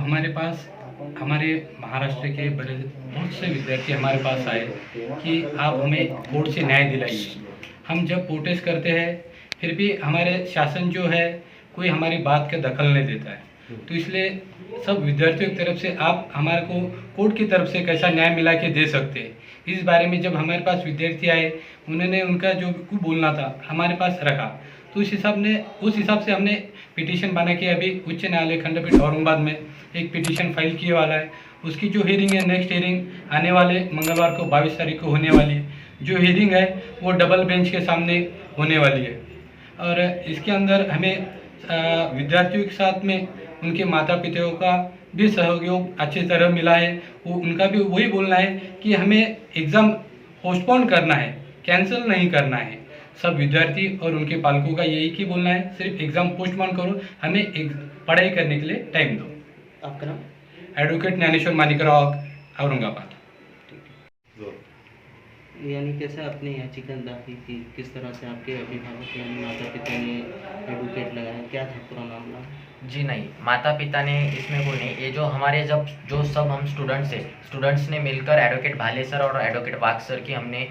हमारे पास हमारे महाराष्ट्र के बड़े बहुत से विद्यार्थी हमारे पास आए कि आप हमें कोर्ट से न्याय दिलाइए। हम जब प्रोटेस्ट करते हैं फिर भी हमारे शासन जो है कोई हमारी बात का दखल नहीं देता है। तो इसलिए सब विद्यार्थियों की तरफ से आप हमारे को कोर्ट की तरफ से कैसा न्याय मिला के दे सकते हैं, इस बारे में जब हमारे पास विद्यार्थी आए उन्होंने उनका जो कुछ बोलना था हमारे पास रखा। तो उस हिसाब से हमने पिटीशन बना के अभी उच्च न्यायालय खंडपीठ औरंगाबाद में एक पिटीशन फाइल किए वाला है। उसकी जो हियरिंग है, नेक्स्ट हियरिंग आने वाले मंगलवार को 22 तारीख को होने वाली है। जो हियरिंग है वो डबल बेंच के सामने होने वाली है और इसके अंदर हमें विद्यार्थियों के साथ में उनके माता पिताओं का भी सहयोग अच्छी तरह मिला है। वो उनका भी वही बोलना है कि हमें एग्ज़ाम पोस्टपोन करना है, कैंसिल नहीं करना है। सब विद्यार्थी और उनके पालकों का यही की बोलना है, सिर्फ एग्ज़ाम पोस्टपोन करो, हमें पढ़ाई करने के लिए टाइम दो। आपका नाम? एडवोकेट ज्ञानेश्वर मानिकराव, औरंगाबाद। यानी कैसे आपने याचिका दाखिल की, किस तरह से आपके अभिभावक यानी माता पिता ने एडवोकेट लगाया, क्या था पूरा मामला? जी नहीं, माता पिता ने इसमें कोई नहीं, ये जो हमारे जो सब हम स्टूडेंट्स ने मिलकर एडवोकेट भाले सर और एडवोकेट वाघ सर की हमने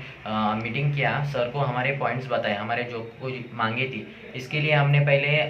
मीटिंग किया। सर को हमारे पॉइंट्स बताए, हमारे जो कुछ मांगे थी। इसके लिए हमने पहले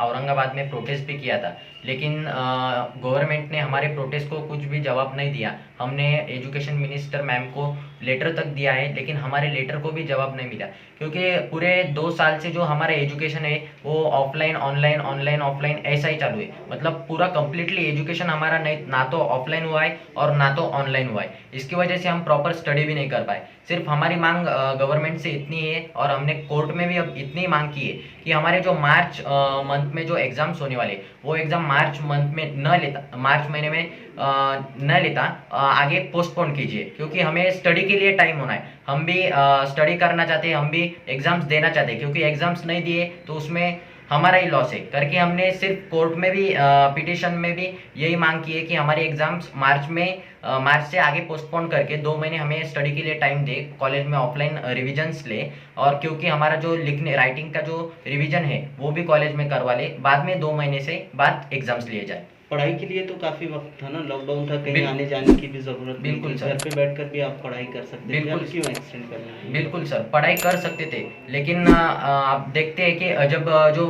औरंगाबाद में प्रोटेस्ट भी किया था, लेकिन गवर्नमेंट ने हमारे प्रोटेस्ट को कुछ भी जवाब नहीं दिया। हमने एजुकेशन मिनिस्टर मैम को लेटर तक दिया है, लेकिन हमारे लेटर को भी जवाब नहीं मिला, क्योंकि पूरे 2 साल से जो हमारा एजुकेशन है वो ऑफलाइन ऑनलाइन ऑनलाइन ऑफलाइन ऐसा ही चालू है। मतलब पूरा कम्प्लीटली एजुकेशन हमारा नहीं, ना तो ऑफलाइन हुआ है और ना तो ऑनलाइन हुआ है। इसकी वजह से हम प्रॉपर स्टडी भी नहीं कर पाए। सिर्फ हमारी मांग गवर्नमेंट से इतनी है और हमने कोर्ट में भी अब इतनी मांग की है कि हमारे जो मार्च मंथ में जो एग्ज़ाम्स होने वाले वो एग्ज़ाम मार्च मंथ में मार्च महीने में न लेता आगे पोस्टपोन कीजिए, क्योंकि हमें स्टडी के लिए टाइम होना है। हम भी स्टडी करना चाहते हैं, हम भी एग्ज़ाम्स देना चाहते हैं, क्योंकि एग्ज़ाम्स नहीं दिए तो उसमें हमारा ही लॉस है करके हमने सिर्फ कोर्ट में भी पिटीशन में भी यही मांग की है कि हमारे एग्ज़ाम्स मार्च से आगे पोस्टपोन करके 2 महीने हमें स्टडी के लिए टाइम दे, कॉलेज में ऑफलाइन रिविजन्स ले। और क्योंकि हमारा जो लिखने राइटिंग का जो रिविजन है वो भी कॉलेज में करवा ले, बाद में 2 महीने से बाद एग्ज़ाम्स लिए जाए। पढ़ाई के लिए तो काफ़ी वक्त था ना, लॉकडाउन था, कहीं आने जाने की भी ज़रूरत नहीं बिल्कुल थी, सर। घर पे बैठकर भी आप पढ़ाई कर सकते थे, बिल्कुल। अब क्यों एक्सटेंड करना है? बिल्कुल सर, पढ़ाई कर सकते थे, लेकिन आप देखते हैं कि जब जो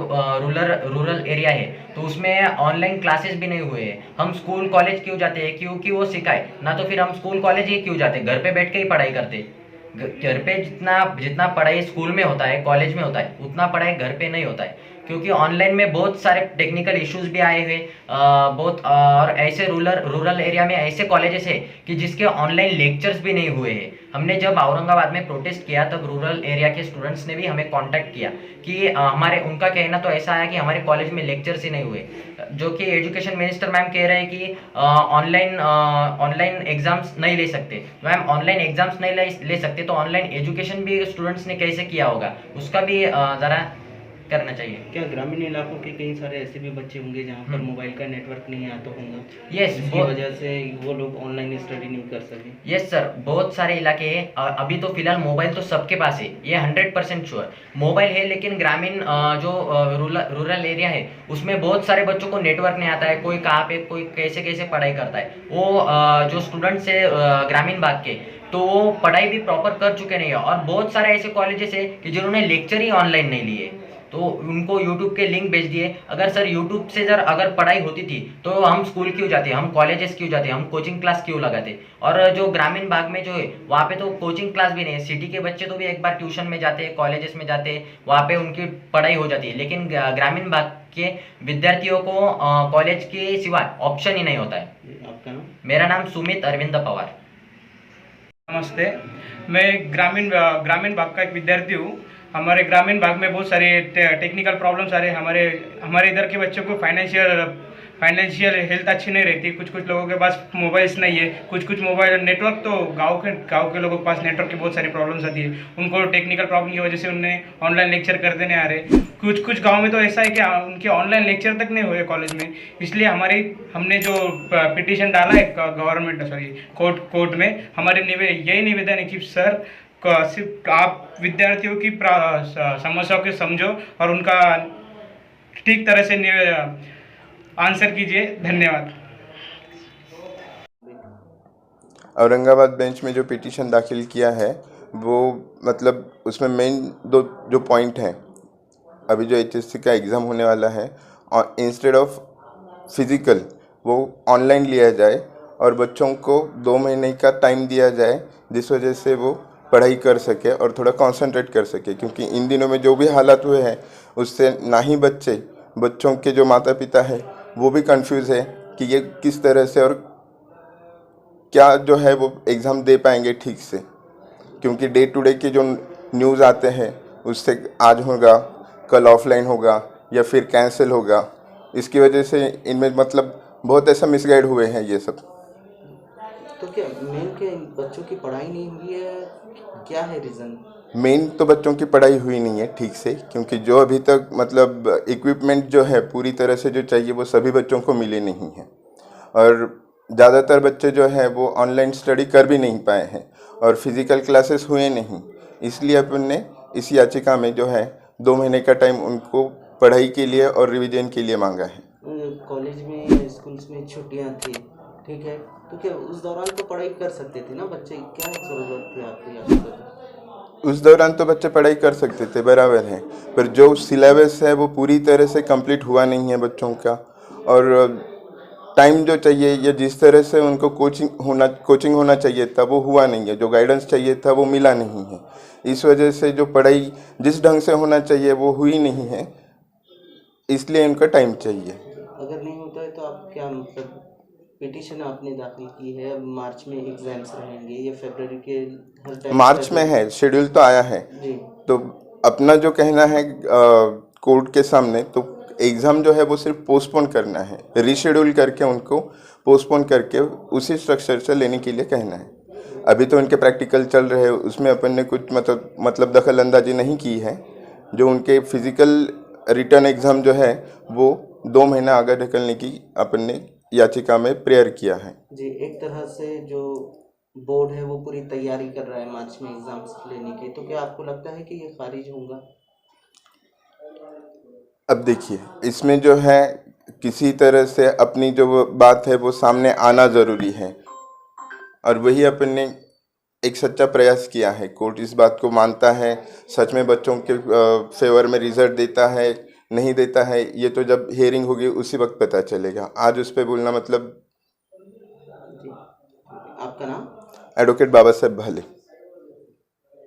रूरल एरिया है तो उसमें ऑनलाइन क्लासेस भी नहीं हुए हैं। हम स्कूल कॉलेज क्यों जाते हैं? क्योंकि वो सिखाए ना, तो फिर हम स्कूल कॉलेज ही क्यों जाते? घर पे बैठ के ही पढ़ाई करते। घर पे जितना पढ़ाई स्कूल में होता है, कॉलेज में होता है, उतना पढ़ाई घर पे नहीं होता है, क्योंकि ऑनलाइन में बहुत सारे टेक्निकल इश्यूज भी आए हुए बहुत। और ऐसे रूरल एरिया में ऐसे कॉलेजेस है कि जिसके ऑनलाइन लेक्चर्स भी नहीं हुए हैं। हमने जब औरंगाबाद में प्रोटेस्ट किया तब रूरल एरिया के स्टूडेंट्स ने भी हमें कांटेक्ट किया कि उनका कहना तो ऐसा आया कि हमारे कॉलेज में लेक्चर्स ही नहीं हुए, जो कि एजुकेशन मिनिस्टर मैम कह रहे हैं कि ऑनलाइन एग्जाम्स नहीं ले सकते। मैम, ऑनलाइन एग्जाम्स नहीं ले सकते तो ऑनलाइन एजुकेशन भी स्टूडेंट्स ने कैसे किया होगा, उसका भी ज़रा करना चाहिए। क्या ग्रामीण इलाकों के कई सारे ऐसे भी बच्चे होंगे जहाँ पर मोबाइल का नेटवर्क नहीं आता होगा? यस, इसकी वजह से वो लोग ऑनलाइन स्टडी नहीं कर सके। यस सर, बहुत सारे इलाके हैं। अभी तो फिलहाल मोबाइल तो सबके पास है, ये 100% श्योर मोबाइल है, लेकिन ग्रामीण जो रूरल एरिया है उसमें बहुत सारे बच्चों को नेटवर्क नहीं आता है। कोई कहाँ पे, कोई कैसे कैसे पढ़ाई करता है। वो जो स्टूडेंट्स है ग्रामीण भाग के, तो वो पढ़ाई भी प्रॉपर कर चुके नहीं है। और बहुत सारे ऐसे कॉलेजेस है कि जिन्होंने लेक्चर ही ऑनलाइन नहीं लिए, तो उनको यूट्यूब के लिंक भेज दिए। अगर सर यूट्यूब से अगर पढ़ाई होती थी तो हम स्कूल क्यों जाते, हम कॉलेजेस क्यों जाते, हम कोचिंग क्लास क्यों लगाते? और जो ग्रामीण भाग में जो है वहाँ पे तो कोचिंग क्लास भी नहीं है। सिटी के बच्चे तो भी एक बार ट्यूशन में जाते हैं, कॉलेजेस में जाते हैं, वहाँ पे उनकी पढ़ाई हो जाती है, लेकिन ग्रामीण भाग के विद्यार्थियों को कॉलेज के सिवा ऑप्शन ही नहीं होता है। आपका नाम? मेरा नाम सुमित अरविंद पवार। नमस्ते, मैं ग्रामीण भाग का एक विद्यार्थी हूँ। हमारे ग्रामीण भाग में बहुत सारे टेक्निकल प्रॉब्लम्स आ रहे हैं। हमारे इधर के बच्चों को फाइनेंशियल हेल्थ अच्छी नहीं रहती। कुछ लोगों के पास मोबाइल्स नहीं है, कुछ मोबाइल नेटवर्क तो गांव के लोगों के पास नेटवर्क की बहुत सारी प्रॉब्लम्स आती है। उनको टेक्निकल प्रॉब्लम की वजह से उन्हें ऑनलाइन लेक्चर करते नहीं आ रहे। कुछ गाँव में तो ऐसा है कि उनके ऑनलाइन लेक्चर तक नहीं हुए कॉलेज में। इसलिए हमने जो पिटीशन डाला है कोर्ट में, हमारे यही निवेदन है कि सर सिर्फ आप विद्यार्थियों की समस्याओं को समझो और उनका ठीक तरह से आंसर कीजिए। धन्यवाद। औरंगाबाद बेंच में जो पिटीशन दाखिल किया है वो मतलब उसमें मेन दो जो पॉइंट हैं, अभी जो HSC का एग्ज़ाम होने वाला है और इंस्टेड ऑफ फिज़िकल वो ऑनलाइन लिया जाए और बच्चों को 2 महीने का टाइम दिया जाए, जिस वजह से वो पढ़ाई कर सके और थोड़ा कंसंट्रेट कर सके। क्योंकि इन दिनों में जो भी हालात हुए हैं उससे ना ही बच्चों के जो माता पिता है वो भी कंफ्यूज है कि ये किस तरह से और क्या जो है वो एग्ज़ाम दे पाएंगे ठीक से। क्योंकि डे टू डे के जो न्यूज़ आते हैं उससे आज होगा, कल ऑफलाइन होगा या फिर कैंसिल होगा, इसकी वजह से इनमें मतलब बहुत ऐसा मिसगाइड हुए हैं ये सब। तो क्या मेन के बच्चों की पढ़ाई नहीं हुई है, क्या है रीज़न? मेन तो बच्चों की पढ़ाई हुई नहीं है ठीक से, क्योंकि जो अभी तक मतलब इक्विपमेंट जो है पूरी तरह से जो चाहिए वो सभी बच्चों को मिले नहीं है और ज़्यादातर बच्चे जो है वो ऑनलाइन स्टडी कर भी नहीं पाए हैं और फिज़िकल क्लासेस हुए नहीं। इसलिए अपन ने इस याचिका में जो है 2 महीने का टाइम उनको पढ़ाई के लिए और रिवीजन के लिए मांगा है। कॉलेज में स्कूल्स में छुट्टियां थी, ठीक है, तो क्या उस दौरान तो पढ़ाई कर सकते थे ना बच्चे? क्या ज़रूरत थी आपको याचिका? उस दौरान तो बच्चे पढ़ाई कर सकते थे, बराबर है, पर जो सिलेबस है वो पूरी तरह से कंप्लीट हुआ नहीं है बच्चों का और टाइम जो चाहिए या जिस तरह से उनको कोचिंग होना चाहिए था वो हुआ नहीं है, जो गाइडेंस चाहिए था वो मिला नहीं है। इस वजह से जो पढ़ाई जिस ढंग से होना चाहिए वो हुई नहीं है, इसलिए इनका टाइम चाहिए। अगर नहीं होता है तो आप क्या मतलब पिटीशन आपने दाखिल की है, अब मार्च में एग्जाम्स रहेंगे या फरवरी के हर टाइम? मार्च में है, शेड्यूल तो आया है जी। तो अपना जो कहना है कोर्ट के सामने, तो एग्ज़ाम जो है वो सिर्फ पोस्टपोन करना है, रीशेड्यूल करके उनको पोस्टपोन करके उसी स्ट्रक्चर से लेने के लिए कहना है। अभी तो उनके प्रैक्टिकल चल रहे हैं, उसमें अपन ने कुछ मतलब दखल अंदाजी नहीं की है। जो उनके फिज़िकल रिटर्न एग्ज़ाम जो है वो 2 महीना आगे ढकलने की अपन ने याचिका में प्रेयर किया है। जी, एक तरह से जो बोर्ड है वो पूरी तैयारी कर रहा है मार्च में एग्जाम्स लेने की, तो क्या आपको लगता है कि ये खारिज होगा? अब देखिए, इसमें जो है किसी तरह से अपनी जो बात है वो सामने आना ज़रूरी है और वही अपन ने एक सच्चा प्रयास किया है। कोर्ट इस बात को मानता है, सच में बच्चों के फेवर में रिजल्ट देता है नहीं देता है, ये तो जब हियरिंग होगी उसी वक्त पता चलेगा। आज उस पर बोलना मतलब। जी, आपका नाम? एडवोकेट बाबा साहब भाले।